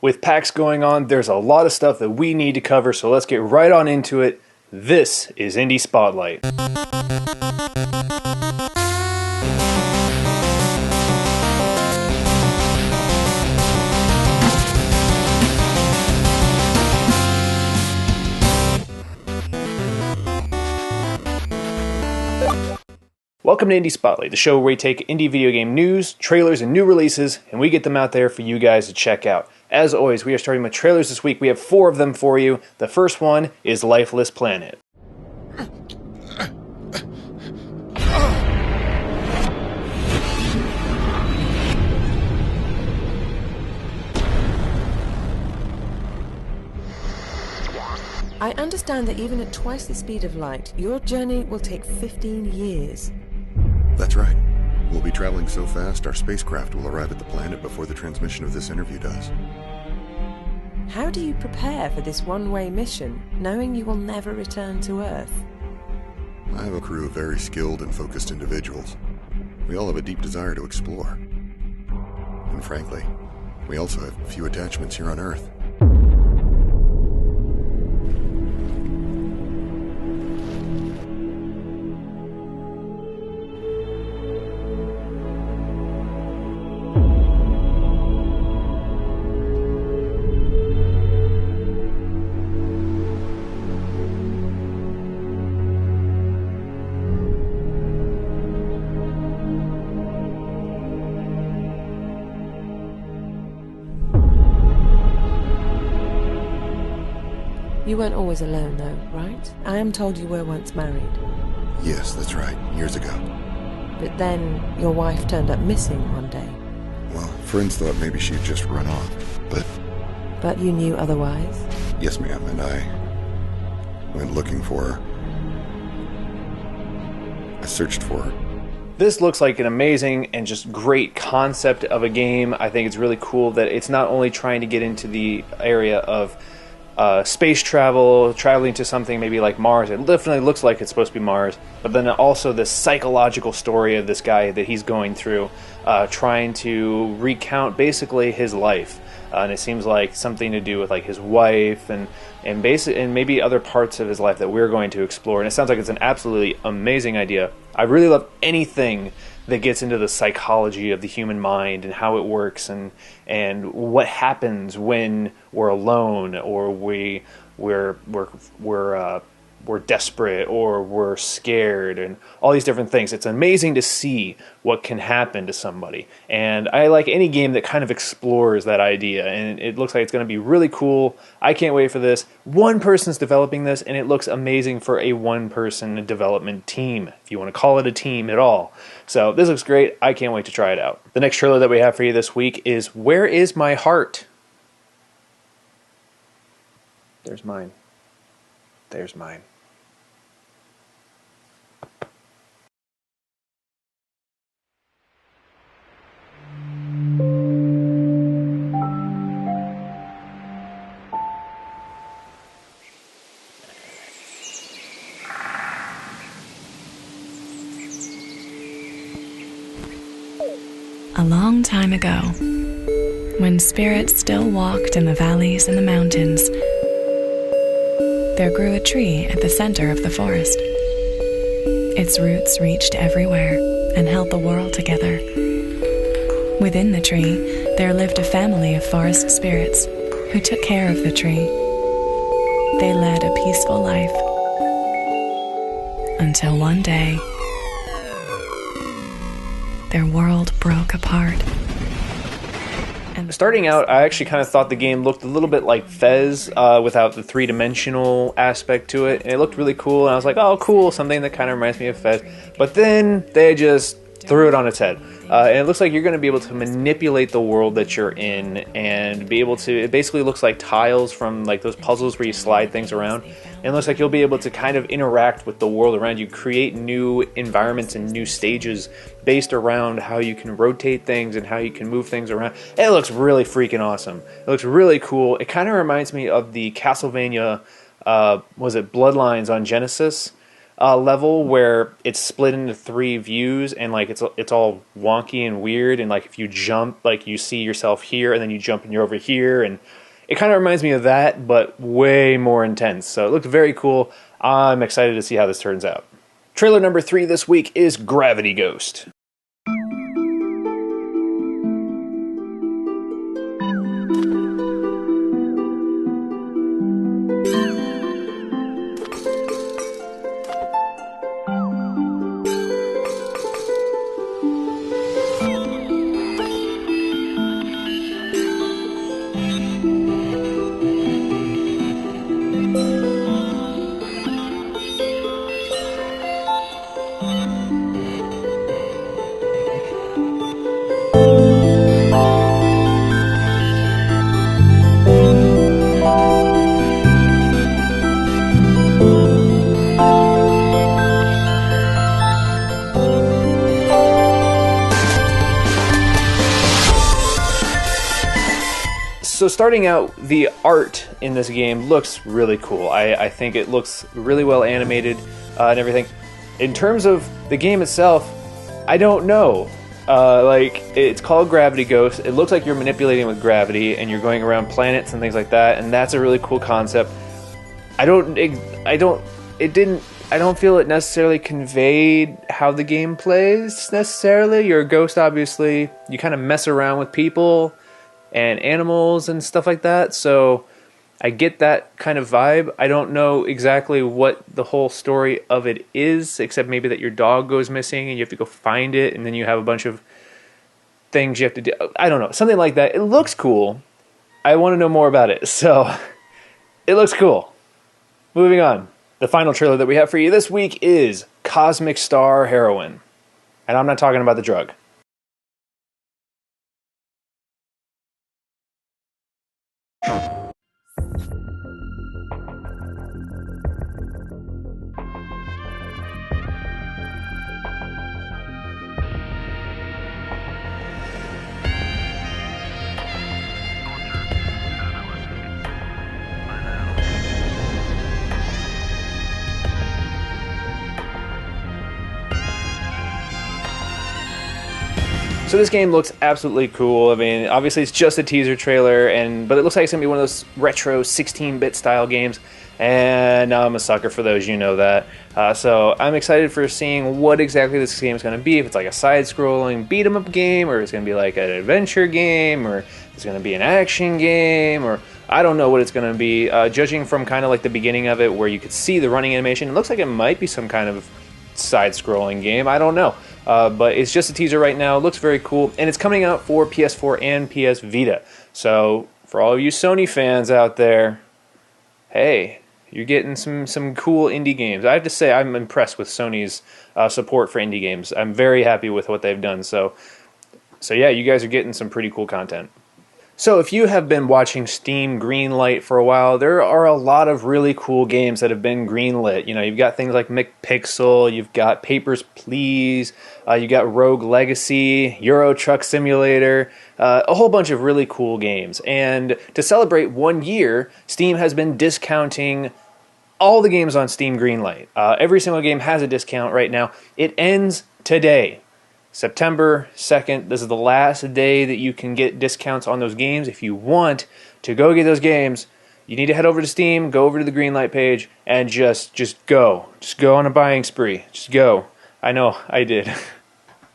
With PAX going on, there's a lot of stuff that we need to cover, so let's get right on into it. This is Indie Spotlight. Welcome to Indie Spotlight, the show where we take indie video game news, trailers, and new releases, and we get them out there for you guys to check out. As always, we are starting with trailers this week. We have 4 of them for you. The first one is Lifeless Planet. I understand that even at twice the speed of light, your journey will take 15 years. That's right. We'll be traveling so fast, our spacecraft will arrive at the planet before the transmission of this interview does. How do you prepare for this one-way mission, knowing you will never return to Earth? I have a crew of very skilled and focused individuals. We all have a deep desire to explore. And frankly, we also have few attachments here on Earth. You weren't always alone, though, right? I am told you were once married. Yes, that's right, years ago. But then, your wife turned up missing one day. Well, friends thought maybe she'd just run off, but... But you knew otherwise? Yes, ma'am, and I went looking for her. I searched for her. This looks like an amazing and just great concept of a game. I think it's really cool that it's not only trying to get into the area of space travel, traveling to something maybe like Mars. It definitely looks like it's supposed to be Mars, but then also the psychological story of this guy that he's going through, trying to recount basically his life. And it seems like something to do with like his wife and maybe other parts of his life that we're going to explore. And it sounds like it's an absolutely amazing idea. I really love anything that gets into the psychology of the human mind and how it works and what happens when we're alone or we're desperate or we're scared and all these different things. It's amazing to see what can happen to somebody. And I like any game that kind of explores that idea, and it looks like it's going to be really cool. I can't wait for this. One person's developing this, and it looks amazing for a one-person development team, if you want to call it a team at all. So this looks great. I can't wait to try it out. The next trailer that we have for you this week is Where Is My Heart? There's mine. There's mine. A long time ago, when spirits still walked in the valleys and the mountains, there grew a tree at the center of the forest. Its roots reached everywhere and held the world together. Within the tree, there lived a family of forest spirits who took care of the tree. They led a peaceful life until one day, their world broke apart. And starting out, I actually kind of thought the game looked a little bit like Fez without the three-dimensional aspect to it. And it looked really cool, and I was like, oh, cool, something that kind of reminds me of Fez. But then they just threw it on its head. And it looks like you're going to be able to manipulate the world that you're in and be able to, it basically looks like tiles from like those puzzles where you slide things around. And it looks like you'll be able to kind of interact with the world around you, create new environments and new stages based around how you can rotate things and how you can move things around. It looks really freaking awesome. It looks really cool. It kind of reminds me of the Castlevania, was it Bloodlines on Genesis? level where it's split into 3 views, and like it's all wonky and weird, and like if you jump, like you see yourself here and then you jump and you're over here, and it kind of reminds me of that, but way more intense. So it looked very cool. I'm excited to see how this turns out. Trailer number 3 this week is Gravity Ghost. So starting out, the art in this game looks really cool. I think it looks really well animated and everything. In terms of the game itself, I don't know. Like, it's called Gravity Ghost. It looks like you're manipulating with gravity and you're going around planets and things like that, and that's a really cool concept. I don't feel it necessarily conveyed how the game plays necessarily. You're a ghost, obviously. You kind of mess around with people and animals and stuff like that, so I get that kind of vibe. I don't know exactly what the whole story of it is, except maybe that your dog goes missing and you have to go find it, and then you have a bunch of things you have to do. I don't know, something like that. It looks cool. I want to know more about it, so it looks cool. Moving on. The final trailer that we have for you this week is Cosmic Star Heroine. And I'm not talking about the drug. So this game looks absolutely cool. I mean, obviously it's just a teaser trailer, but it looks like it's going to be one of those retro 16-bit style games, and I'm a sucker for those, you know that. So I'm excited for seeing what exactly this game is going to be, if it's like a side-scrolling beat-em-up game, or it's going to be like an adventure game, or it's going to be an action game, or I don't know what it's going to be. Judging from kind of like the beginning of it where you could see the running animation, it looks like it might be some kind of side-scrolling game. I don't know. But it's just a teaser right now. It looks very cool, and it's coming out for PS4 and PS Vita. So for all of you Sony fans out there, hey, you're getting some cool indie games. I have to say I'm impressed with Sony's support for indie games. I'm very happy with what they've done. So yeah, you guys are getting some pretty cool content. So if you have been watching Steam Greenlight for a while, there are a lot of really cool games that have been greenlit. You know, you've got things like McPixel, you've got Papers, Please, you got Rogue Legacy, Euro Truck Simulator, a whole bunch of really cool games. And to celebrate 1 year, Steam has been discounting all the games on Steam Greenlight. Every single game has a discount right now. It ends today. September 2nd, this is the last day that you can get discounts on those games. If you want to go get those games, you need to head over to Steam, go over to the Greenlight page, and just go. Just go on a buying spree. Just go. I know, I did.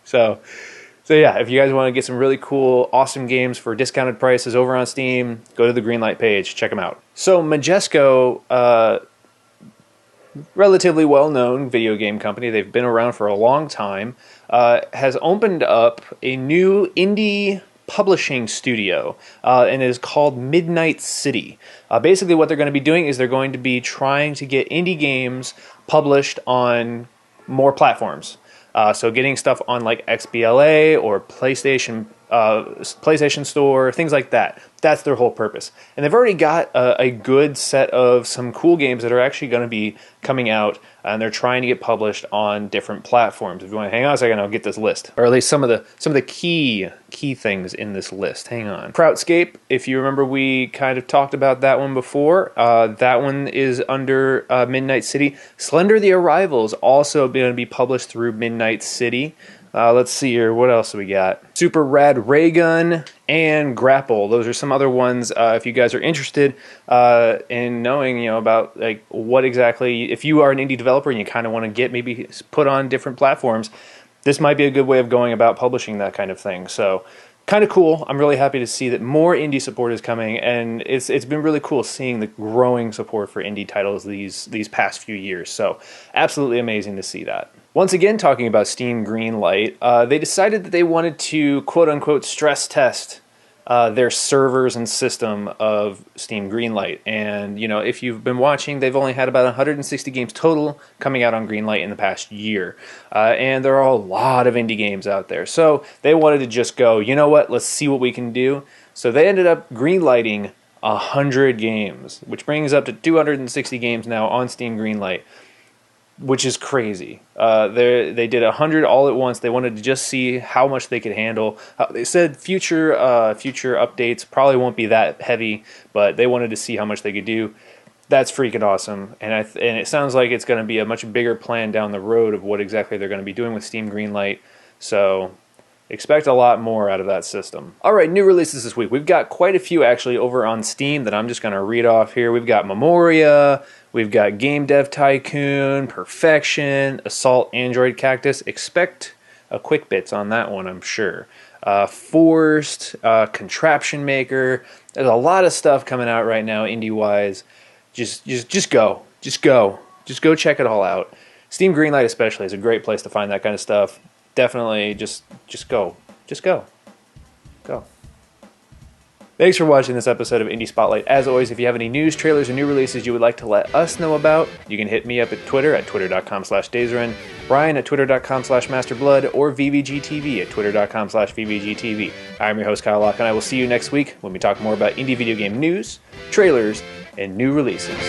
So yeah, if you guys want to get some really cool, awesome games for discounted prices over on Steam, go to the Greenlight page, check them out. So Majesco, relatively well-known video game company, they've been around for a long time, has opened up a new indie publishing studio, and it is called Midnight City. Basically what they're going to be doing is they're going to be trying to get indie games published on more platforms. So getting stuff on like XBLA or PlayStation Store, things like that. That's their whole purpose. And they've already got a good set of some cool games that are actually going to be coming out and they're trying to get published on different platforms. If you want to hang on a second, I'll get this list, or at least some of the key things in this list. Hang on. Proutscape, if you remember, we kind of talked about that one before. That one is under Midnight City. Slender the Arrival is also going to be published through Midnight City. Let's see here. What else do we got? Super Rad Raygun and Grapple. Those are some other ones. If you guys are interested in knowing, about like what exactly, if you are an indie developer and you kind of want to get maybe put on different platforms, this might be a good way of going about publishing that kind of thing. So kind of cool. I'm really happy to see that more indie support is coming, and it's been really cool seeing the growing support for indie titles these past few years. So absolutely amazing to see that. Once again, talking about Steam Greenlight, they decided that they wanted to quote-unquote stress test their servers and system of Steam Greenlight. And, if you've been watching, they've only had about 160 games total coming out on Greenlight in the past year. And there are a lot of indie games out there. So they wanted to just go, you know what, let's see what we can do. So they ended up greenlighting 100 games, which brings up to 260 games now on Steam Greenlight, which is crazy. They did 100 all at once. They wanted to just see how much they could handle. They said future updates probably won't be that heavy, but they wanted to see how much they could do. That's freaking awesome. And it sounds like it's going to be a much bigger plan down the road of what exactly they're going to be doing with Steam Greenlight. So expect a lot more out of that system. All right, new releases this week. We've got quite a few actually over on Steam that I'm just going to read off here. We've got Memoria, we've got Game Dev Tycoon, Perfection, Assault Android Cactus. Expect a quick bits on that one, I'm sure. Forced, Contraption Maker. There's a lot of stuff coming out right now, indie-wise. Just go check it all out. Steam Greenlight especially is a great place to find that kind of stuff. Definitely just go. Thanks for watching this episode of Indie Spotlight. As always, if you have any news, trailers, or new releases you would like to let us know about, you can hit me up at Twitter at twitter.com/DaysRun, Brian at twitter.com/MasterBlood, or VVGTV at twitter.com/VVGTV. I'm your host, Kyle Locke, and I will see you next week when we talk more about indie video game news, trailers, and new releases.